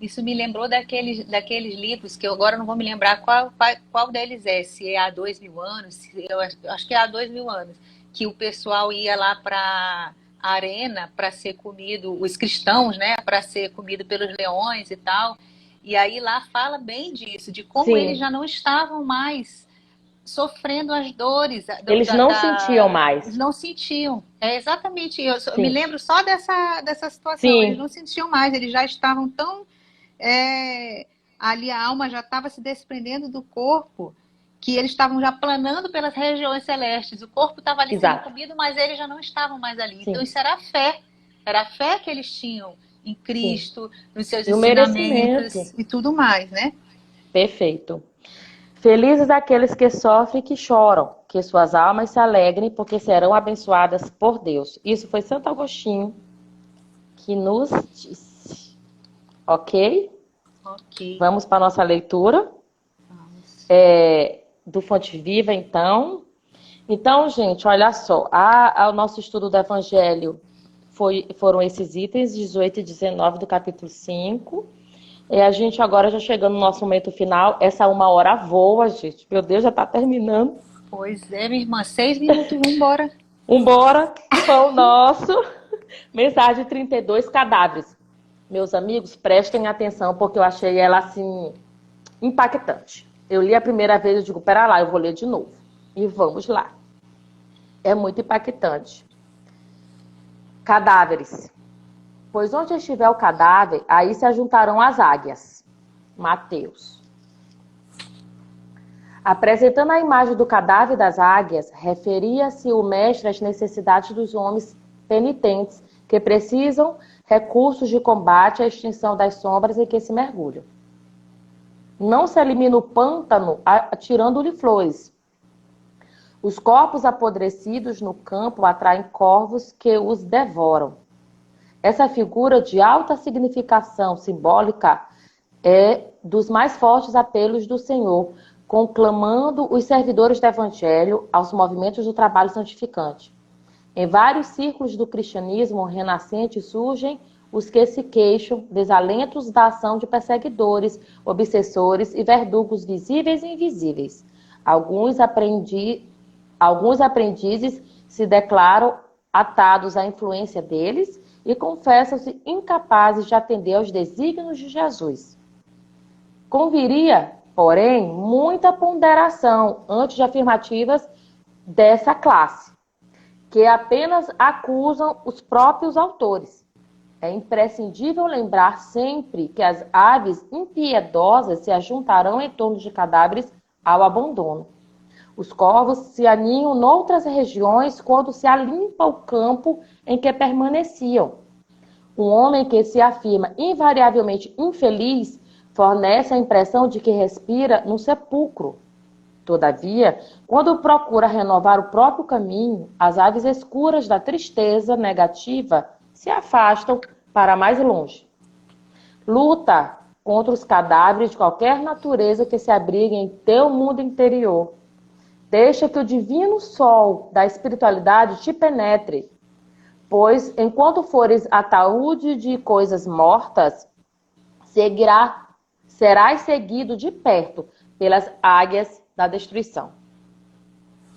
Isso me lembrou daqueles livros, que eu agora não vou me lembrar qual deles é, se é há 2.000 anos, eu acho que é há 2.000 anos, que o pessoal ia lá para a arena para ser comido, os cristãos, né, para ser comido pelos leões e tal, e aí lá fala bem disso, de como Sim. eles já não estavam mais sofrendo as dores. Eles não sentiam mais. Eles não sentiam. É exatamente isso. Eu me lembro só dessa situação. Sim. Eles não sentiam mais, eles já estavam tão... ali a alma já estava se desprendendo do corpo, que eles estavam já planando pelas regiões celestes. O corpo estava ali sendo comido, mas eles já não estavam mais ali. Sim. Então isso era a fé. Era a fé que eles tinham em Cristo, sim, nos seus ensinamentos e tudo mais, né? Perfeito. Felizes aqueles que sofrem e que choram, que suas almas se alegrem, porque serão abençoadas por Deus. Isso foi Santo Agostinho que nos disse. Ok? Ok. Vamos para a nossa leitura. Vamos. Do Fonte Viva, então. Então, gente, olha só. O nosso estudo do Evangelho foram esses itens, 18 e 19 do capítulo 5. E a gente agora já chegando no nosso momento final. Essa 1 hora voa, gente. Meu Deus, já está terminando. Pois é, minha irmã. 6 minutos, vambora. Vambora. Pão nosso. Mensagem 32, cadáveres. Meus amigos, prestem atenção, porque eu achei ela, assim, impactante. Eu li a primeira vez, eu digo, pera lá, eu vou ler de novo. E vamos lá. É muito impactante. Cadáveres. Pois onde estiver o cadáver, aí se ajuntarão as águias. Mateus. Apresentando a imagem do cadáver das águias, referia-se o mestre às necessidades dos homens penitentes que precisam recursos de combate à extinção das sombras em que se mergulham. Não se elimina o pântano atirando-lhe flores. Os corpos apodrecidos no campo atraem corvos que os devoram. Essa figura de alta significação simbólica é dos mais fortes apelos do Senhor, conclamando os servidores do Evangelho aos movimentos do trabalho santificante. Em vários círculos do cristianismo renascente surgem os que se queixam, desalentos da ação de perseguidores, obsessores e verdugos visíveis e invisíveis. Alguns aprendizes se declaram atados à influência deles e confessam-se incapazes de atender aos desígnios de Jesus. Conviria, porém, muita ponderação antes de afirmativas dessa classe, que apenas acusam os próprios autores. É imprescindível lembrar sempre que as aves impiedosas se ajuntarão em torno de cadáveres ao abandono. Os corvos se aninham noutras regiões quando se alimpa o campo em que permaneciam. Um homem que se afirma invariavelmente infeliz fornece a impressão de que respira num sepulcro. Todavia, quando procura renovar o próprio caminho, as aves escuras da tristeza negativa se afastam para mais longe. Luta contra os cadáveres de qualquer natureza que se abriguem em teu mundo interior. Deixa que o divino sol da espiritualidade te penetre, pois enquanto fores ataúde de coisas mortas, serás seguido de perto pelas águias da destruição.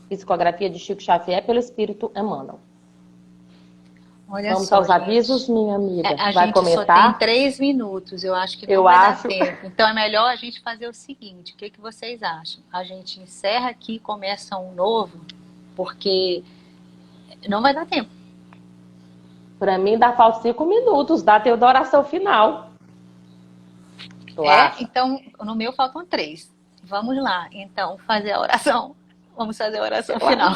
Psicografia de Chico Xavier pelo Espírito Emmanuel. Olha Vamos só, aos gente. avisos, minha amiga. A vai gente comentar? só tem 3 minutos, eu acho que não vai dar tempo. Então é melhor a gente fazer o seguinte, o que vocês acham? A gente encerra aqui e começa um novo, porque não vai dar tempo. Para mim dá falta 5 minutos, dá tempo da oração final. Eu acho. Então, no meu faltam 3. Vamos lá, então, fazer a oração. Vamos fazer a oração final.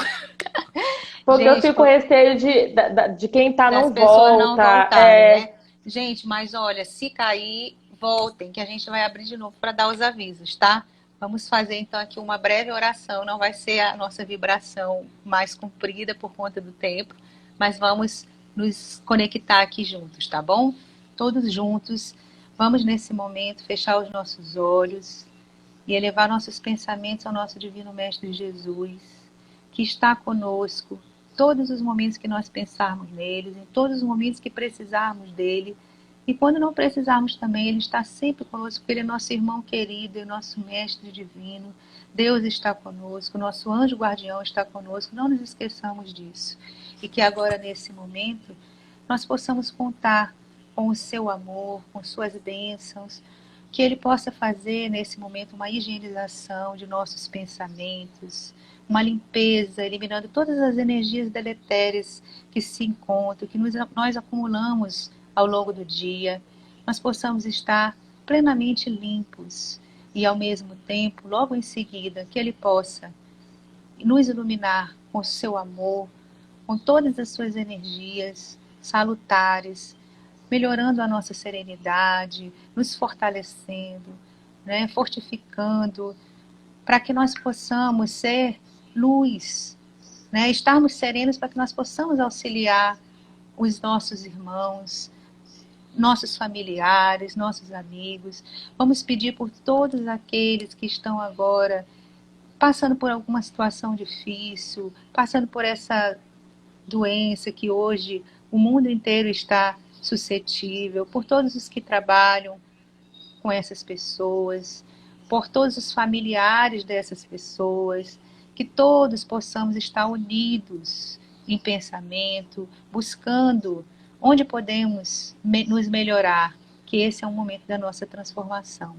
Porque eu Gente, fico com receio de quem tá das não pessoas não volta. voltarem, né? Gente, mas olha, se cair, voltem, que a gente vai abrir de novo para dar os avisos, tá? Vamos fazer então aqui uma breve oração. Não vai ser a nossa vibração mais comprida por conta do tempo, mas vamos nos conectar aqui juntos, tá bom? Todos juntos. Vamos nesse momento fechar os nossos olhos e elevar nossos pensamentos ao nosso Divino Mestre Jesus, que está conosco todos os momentos que nós pensarmos neles, em todos os momentos que precisarmos dele. E quando não precisarmos também, ele está sempre conosco, porque ele é nosso irmão querido, é nosso mestre divino. Deus está conosco, nosso anjo guardião está conosco, não nos esqueçamos disso. E que agora, nesse momento, nós possamos contar com o seu amor, com suas bênçãos, que ele possa fazer nesse momento uma higienização de nossos pensamentos, uma limpeza, eliminando todas as energias deletérias que se encontram, que nós acumulamos ao longo do dia, nós possamos estar plenamente limpos e, ao mesmo tempo, logo em seguida, que ele possa nos iluminar com o seu amor, com todas as suas energias salutares, melhorando a nossa serenidade, nos fortalecendo, né, fortificando, para que nós possamos ser luz, né, estarmos serenos para que nós possamos auxiliar os nossos irmãos, nossos familiares, nossos amigos. Vamos pedir por todos aqueles que estão agora passando por alguma situação difícil, passando por essa doença que hoje o mundo inteiro está suscetível, por todos os que trabalham com essas pessoas, por todos os familiares dessas pessoas, que todos possamos estar unidos em pensamento, buscando onde podemos nos melhorar, que esse é um momento da nossa transformação.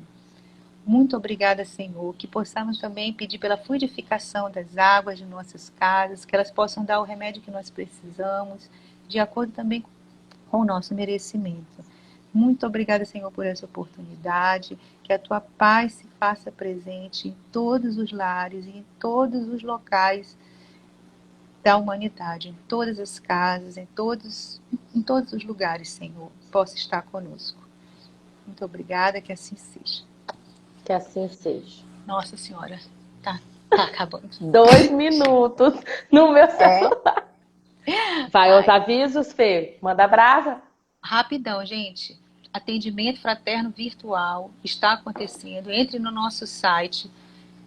Muito obrigada, Senhor, que possamos também pedir pela fluidificação das águas de nossas casas, que elas possam dar o remédio que nós precisamos, de acordo também com o nosso merecimento. Muito obrigada, Senhor, por essa oportunidade, que a Tua paz se faça presente em todos os lares e em todos os locais da humanidade, em todas as casas, em todos os lugares, Senhor, possa estar conosco. Muito obrigada, que assim seja. Que assim seja. Nossa Senhora, tá acabando. 2 minutos no meu celular. Vai aos avisos, Fê. Manda brasa. Rapidão, gente. Atendimento fraterno virtual está acontecendo. Entre no nosso site,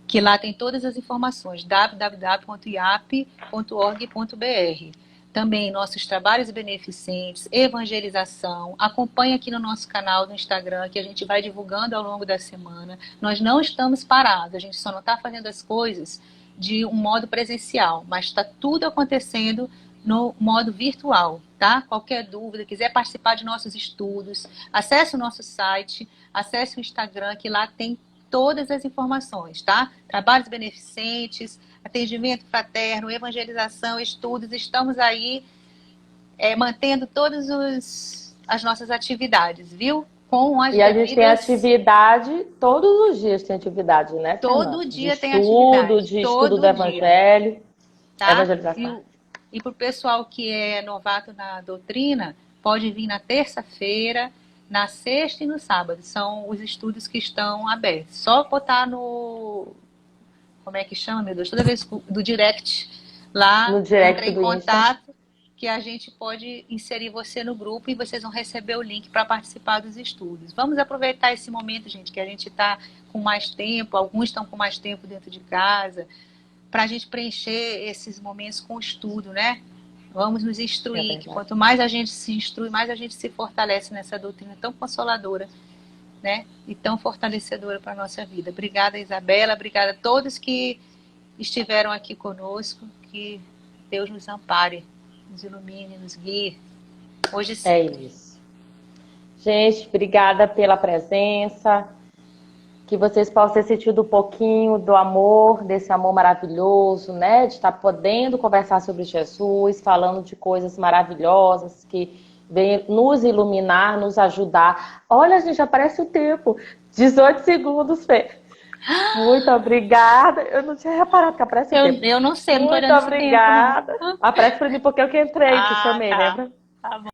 que lá tem todas as informações, www.iap.org.br. Também nossos trabalhos beneficentes, evangelização. Acompanhe aqui no nosso canal do Instagram, que a gente vai divulgando ao longo da semana. Nós não estamos parados, a gente só não está fazendo as coisas de um modo presencial, mas está tudo acontecendo no modo virtual, tá? Qualquer dúvida, quiser participar de nossos estudos, acesse o nosso site, acesse o Instagram, que lá tem todas as informações, tá? Trabalhos beneficentes, atendimento fraterno, evangelização, estudos, estamos aí mantendo todas as nossas atividades, viu? Com as E a gente tem atividade, todos os dias tem atividade, né, Fernanda? Todo dia tem atividade. atividade. De estudo do Evangelho, tá? evangelização. E para o pessoal que é novato na doutrina, pode vir na terça-feira, na sexta e no sábado. São os estudos que estão abertos. Só botar no... Como é que chama, meu Deus? Toda vez do direct lá, no direct entre em do contato, Insta, que a gente pode inserir você no grupo e vocês vão receber o link para participar dos estudos. Vamos aproveitar esse momento, gente, que a gente está com mais tempo, alguns estão com mais tempo dentro de casa, para a gente preencher esses momentos com estudo, né? Vamos nos instruir, que quanto mais a gente se instrui, mais a gente se fortalece nessa doutrina tão consoladora, né? E tão fortalecedora para a nossa vida. Obrigada, Isabela, obrigada a todos que estiveram aqui conosco, que Deus nos ampare, nos ilumine, nos guie. Hoje sim. É isso. Gente, obrigada pela presença. Que vocês possam ter sentido um pouquinho do amor, desse amor maravilhoso, né? De estar podendo conversar sobre Jesus, falando de coisas maravilhosas que vem nos iluminar, nos ajudar. Olha, gente, aparece o tempo. 18 segundos, Fê. Muito obrigada. Eu não tinha reparado que aparece o tempo. Eu não sei, não tô Muito olhando esse tempo, não. obrigada. Aparece pra mim porque eu que entrei, te chamei, Tá. lembra? Tá bom.